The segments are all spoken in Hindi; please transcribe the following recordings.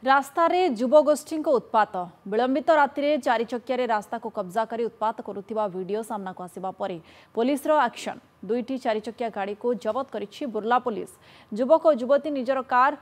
रास्तारे युवगोष्ठी उत्पात विलंबित राति चारि चकिया रास्ता को कब्जा कर उत्पात करुवा वीडियो सामना को आसिबा परे पुलिस एक्शन दुईटी चारि चकिया गाड़ी को जबत करिछि बुर्ला पुलिस। युवक और युवती निजर कार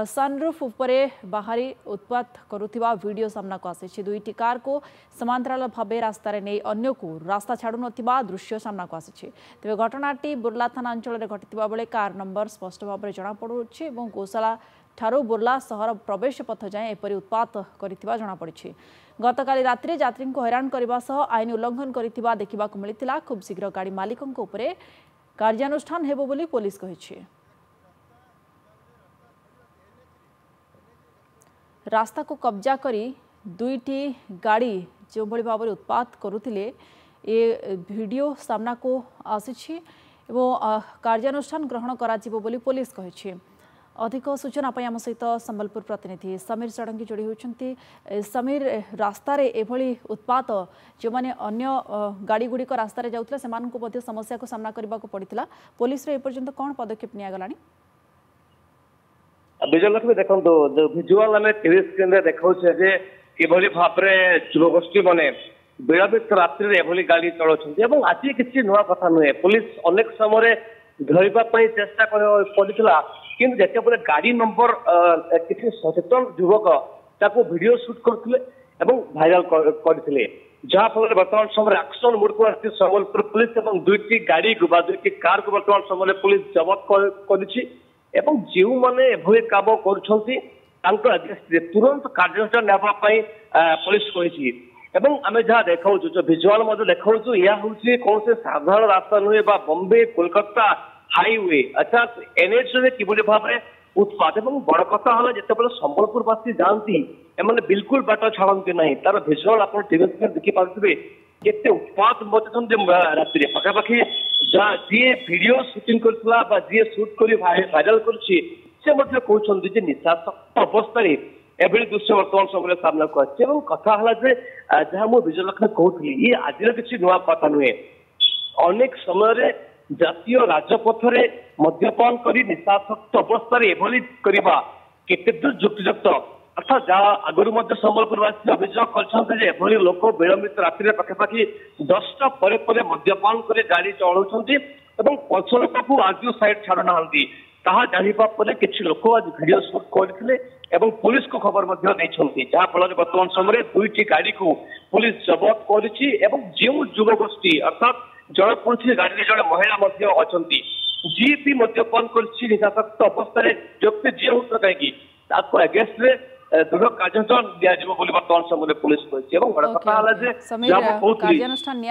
सनरूफ उपरे बाहरी उत्पात करुवा वीडियो सामना को आसी। दुईटी कार को समांतराल भाव रास्तार नहीं अन्य को रास्ता छाड़ू नथिबा दृश्य सामना को आसी। तेज घटनाटी बुर्ला थाना अंचल घटिता बेले कार नंबर स्पष्ट भाव में जमापड़ी और गोशाला ठारू बुर्ला सहर प्रवेश पथ जाए एपरी उत्पात करिथिबा जणा पड़िछि। गतकाली रात्रि यात्री को हैरान करने सह आईन उल्लंघन करिथिबा देखिबाकु मिलिथिला। खूब शीघ्र गाड़ी मालिकंक उपरे कार्यानुष्ठान हेबो बोली पुलिस कहिछि। रास्ता को कब्जा करी दुईटी गाड़ी जो भली भाव उत्पात करुथिले ए वीडियो सामना को आसी एवं कार्यानुष्ठान ग्रहण कराजिबो बोली पुलिस कहिछि। अधिक सूचना आम सहित संबलपुर प्रतिनिधि समीर षडंगी जोड़ी होती। समीर रास्तार एभली उत्पात जो मैंने अन्य गाड़ी गुड़िक रास्तार जाऊला से समस्या को सामना करने को पड़ता पुलिस एपर्यंत कौन पदक्षेप निगला? विजयलक्ष्मी देखो जो भिजुआल आम टीवी स्क्रीन देखा कि भाव युवगोष्ठी मैंने विलंबित रात्रि एभली गाड़ी चलाउछन्ति आज किसी नुआ कथा नुहे। पुलिस अनेक समय धरवाई चेष्टा करथिला किंतु जेते बेले गाड़ी नंबर किसी सचेतन युवक ताको वीडियो शूट करथिले एवं भाइराल करथिले जहाँ फल बर्तमान समय एक्शन मोड को आसी संबलपुर पुलिस एवं दुईटी गाड़ी को दुईटी कार को बर्तमान समय पुलिस जबत करिछि एवं जो माने एभली काम करुछन्ति तांको अगेंस्ट तुरंत कार्यानुष्ठान नेबा पई पुलिस कहिछि। एवं आम जहाँ देखा जो भिजुआल देखा यह हूँ कौन से साधारण रास्ता नुहे बम्बे कोलकाता हाईवे अर्थात एनएच किभली भाव उत्पात और बड़ कथा है जिते संबलपुरवासी जाती एम बिल्कुल बाट छाड़ती ना तार भिजुआल आप टीवी देखिपे केते उत्पात मचुंट राति पाखापाखि जी वीडियो शूटिंग करता जी शूट कर भाइराल कर निशासक्त अवस्था एभली दृश्य बर्तमान समय सामना को आसी। कथा है जहाँ मुझे विजयलक्ष्मी कहूली ये आज किसी नुआ कथा नुहे। अनेक समय जातीय राजपथ में मद्यपान कर निशासक्त अवस्था एभली करवा केते दूर युक्तियुक्त अर्थात जहाँ आगुरी संबलपुरवासी अभियोग कर लोक विलंबित रात्रि पाखापाखि 10टा पर मद्यपान कर गाड़ी चलाउछन्ति एवं पछ लोक को आज साइड छाड़ू ना जाना किसी लोक आज भिडियो शूट करते एवं पुलिस को खबर जहाँ फल बर्तमान समय दुईटी गाड़ी को पुलिस जबत कर युवगोष्ठी अर्थात जड़े पुलिस गाड़ी जड़े महिला अच्छा जी भी मद्यपान कर निशासक्त अवस्था व्यक्ति जी हूँ कहीं अगेंस्ट दृढ़ कार्यानुष्ठान दिज्व बर्तमान समय पुलिस कार्यानुष्ठान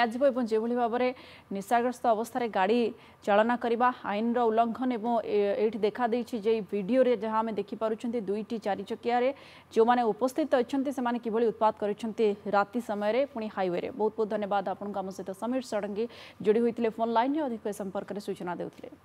जो भाव में निशाग्रस्त अवस्था गाड़ी चालना करने आईन उल्लंघन ये देखा जे वीडियो रे जहाँ आम देखिपुं दुईटी चारि चकिया जो मैंने उपस्थित अच्छा से किभली उत्पात कर राति समय पुणी हाईवे बहुत बहुत धन्यवाद आपको आम सहित समीर षडंगी जोड़ी होते फोन लाइन अधिक संपर्क में सूचना देते।